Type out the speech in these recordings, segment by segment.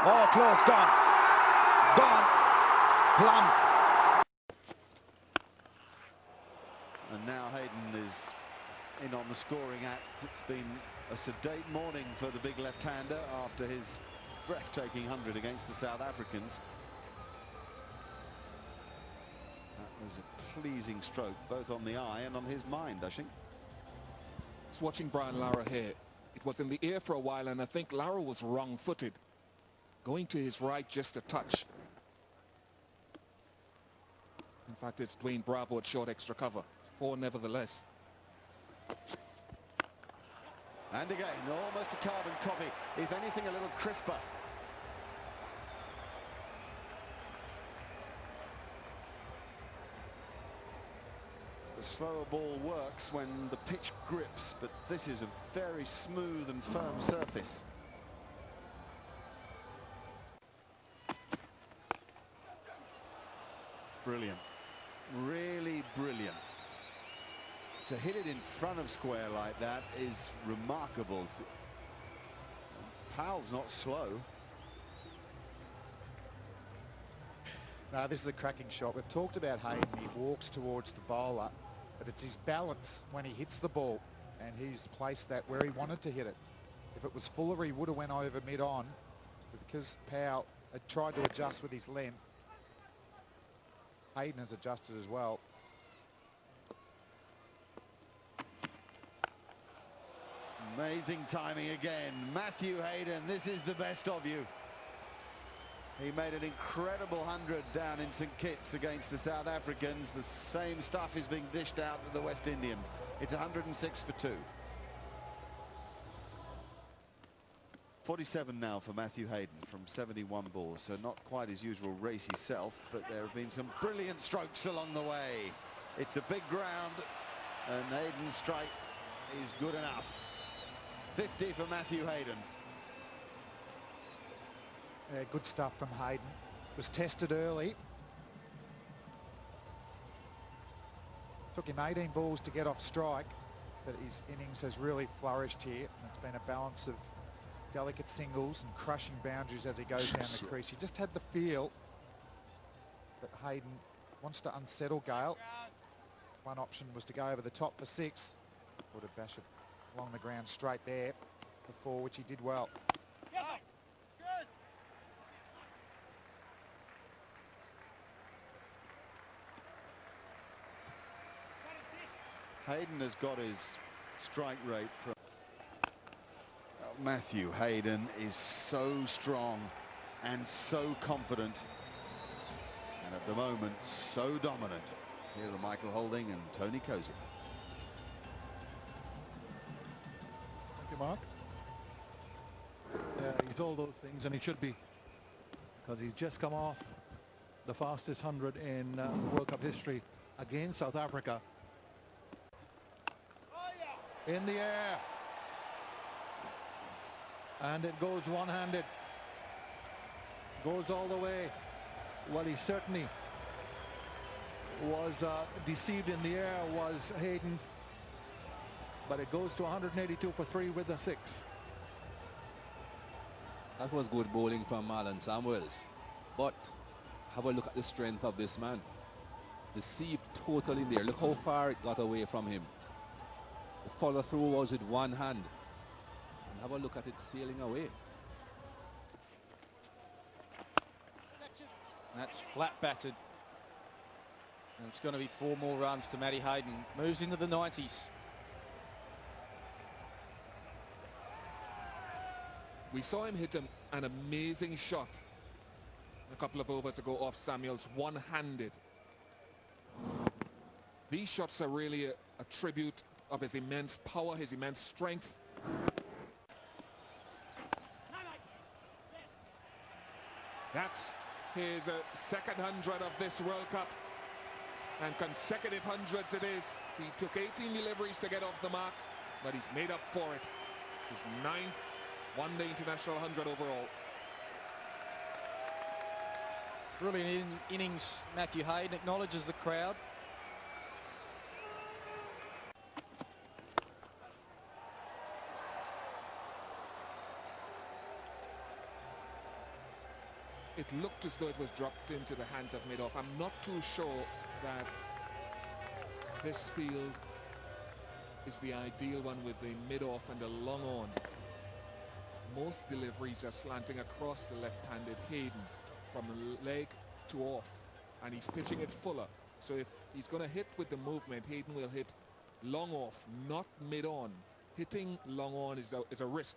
Oh, close, gone. Gone. Plumb. And now Hayden is in on the scoring act. It's been a sedate morning for the big left-hander after his breathtaking 100 against the South Africans. That was a pleasing stroke, both on the eye and on his mind, I think. It's watching Brian Lara here. It was in the air for a while, and I think Lara was wrong-footed. Going to his right just a touch. In fact, it's Dwayne Bravo at short extra cover. 4 nevertheless. And again, almost a carbon copy. If anything, a little crisper. The slower ball works when the pitch grips, but this is a very smooth and firm surface. Brilliant. Really brilliant. To hit it in front of square like that is remarkable. Powell's not slow. No, this is a cracking shot. We've talked about Hayden. He walks towards the bowler, but it's his balance when he hits the ball, and he's placed that where he wanted to hit it. If it was fuller, he would have went over mid-on, but because Powell had tried to adjust with his length, Hayden has adjusted as well. Amazing timing again. Mathew Hayden, this is the best of you. He made an incredible 100 down in St Kitts against the South Africans. The same stuff is being dished out to the West Indians. It's 106 for 2. 47 now for Mathew Hayden from 71 balls, so not quite his usual racy self, but there have been some brilliant strokes along the way. It's a big ground, and Hayden's strike is good enough. 50 for Mathew Hayden. Good stuff from Hayden. Was tested early. Took him 18 balls to get off strike, but his innings has really flourished here. And it's been a balance of delicate singles and crushing boundaries as he goes down the crease. He just had the feel that Hayden wants to unsettle Gale. One option was to go over the top for 6, or to bash it along the ground straight there for 4, which he did well. Hayden has got his strike rate from... Mathew Hayden is so strong and so confident, and at the moment so dominant. Here are Michael Holding and Tony Cozy. Thank you, Mark. Yeah, he's all those things, and he should be, because he's just come off the fastest 100 in World Cup history against South Africa. In the air. And it goes one-handed. Goes all the way. Well, he certainly was deceived in the air, was Hayden. But it goes to 182 for 3 with the 6. That was good bowling from Marlon Samuels. But have a look at the strength of this man. Deceived totally there. Look how far it got away from him. The follow through was with one hand. And have a look at it sailing away. That's flat battered. And it's going to be 4 more runs to Mathew Hayden. Moves into the 90s. We saw him hit an amazing shot a couple of overs ago off Samuels, one-handed. These shots are really a tribute of his immense power, his immense strength. That's his second 100 of this World Cup, and consecutive hundreds it is. He took 18 deliveries to get off the mark, but he's made up for it. His 9th one-day international 100 overall. Brilliant innings, Mathew Hayden acknowledges the crowd. it looked as though it was dropped into the hands of mid-off. I'm not too sure that this field is the ideal one with the mid-off and the long on. Most deliveries are slanting across the left-handed Hayden from leg to off, and he's pitching it fuller. So if he's going to hit with the movement, Hayden will hit long off, not mid-on. Hitting long on is a risk.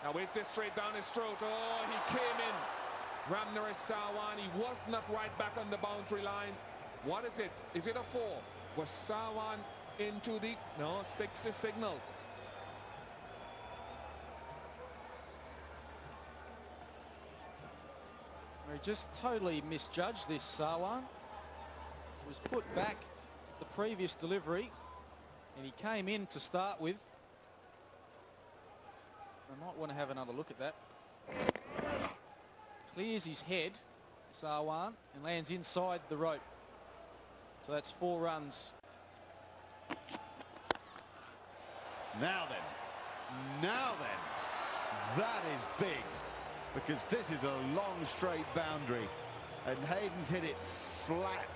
Now is this straight down his throat? Oh, he came in. Ramnaresh Sarwan, he was not right back on the boundary line. What is it? Is it a 4? Was Sarwan in too deep? No, 6 is signaled. He just totally misjudged this, Sarwan. Was put back the previous delivery, and he came in to start with. I might want to have another look at that. Clears his head, Sarwan, and lands inside the rope. So that's 4 runs. Now then, that is big, because this is a long straight boundary, and Hayden's hit it flat.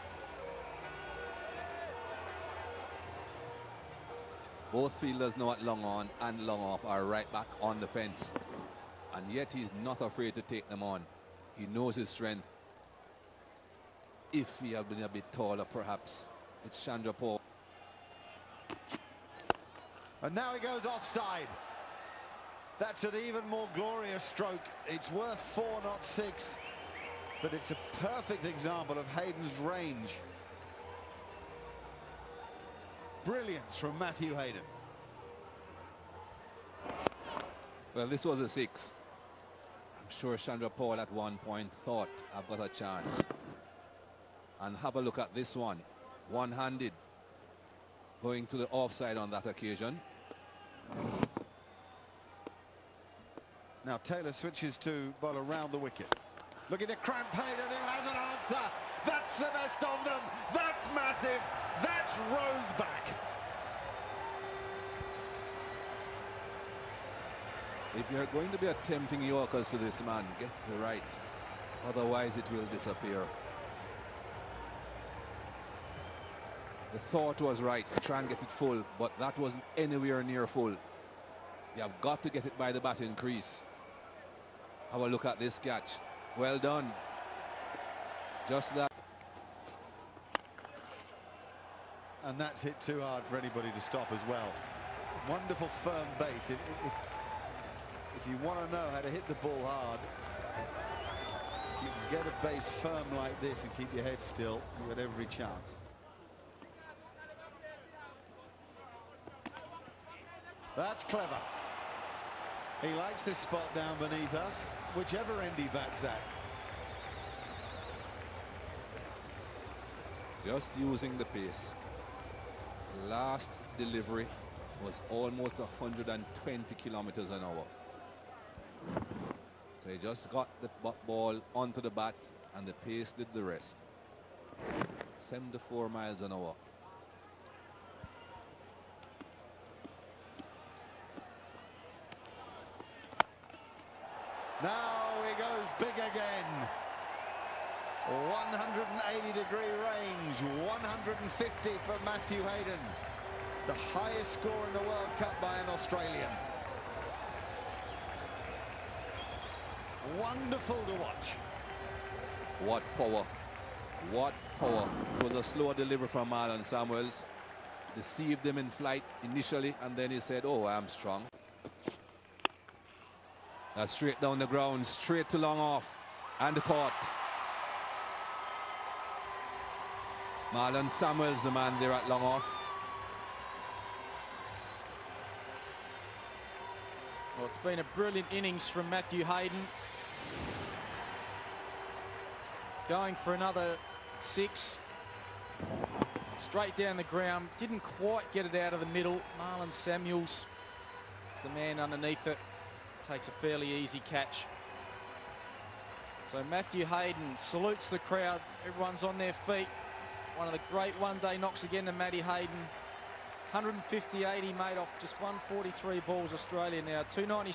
Both fielders know what long on and long off are right back on the fence, and yet he's not afraid to take them on. He knows his strength. If he had been a bit taller, perhaps. It's Chandrapur. And now he goes offside. That's an even more glorious stroke. It's worth 4, not 6, but it's a perfect example of Hayden's range. Brilliance from Mathew Hayden. Well, this was a 6. I'm sure Chandrapur at one point thought, I've got a chance. And have a look at this one. One-handed. Going to the offside on that occasion. Now Taylor switches to bowl around the wicket. Looking at cramp Hayden, who has an answer. That's the best of them. That's massive. That's Rose back. If you're going to be attempting Yorkers to this man, get it right. Otherwise it will disappear. The thought was right, try and get it full, but that wasn't anywhere near full. You have got to get it by the batting crease. Have a look at this catch. Well done. Just that. And that's hit too hard for anybody to stop as well. Wonderful firm base. If you want to know how to hit the ball hard, if you can get a base firm like this and keep your head still, you've got every chance. That's clever. He likes this spot down beneath us, whichever end he bats at. Just using the pace. Last delivery was almost 120 kilometers an hour. So he just got the ball onto the bat and the pace did the rest. 74 miles an hour. Now he goes big again. 180-degree range, 150 for Mathew Hayden. The highest score in the World Cup by an Australian. Wonderful to watch. What power. What power. It was a slower delivery from Marlon Samuels. Deceived him in flight initially, and then he said, oh, I'm strong. That's straight down the ground, straight to long off, and caught. Marlon Samuels, the man there at long off. Well, it's been a brilliant innings from Mathew Hayden. Going for another 6. Straight down the ground. Didn't quite get it out of the middle. Marlon Samuels is the man underneath it. Takes a fairly easy catch. So Mathew Hayden salutes the crowd. Everyone's on their feet. One of the great one-day knocks again to Matty Hayden. 150-80 made off just 143 balls Australia now. 290.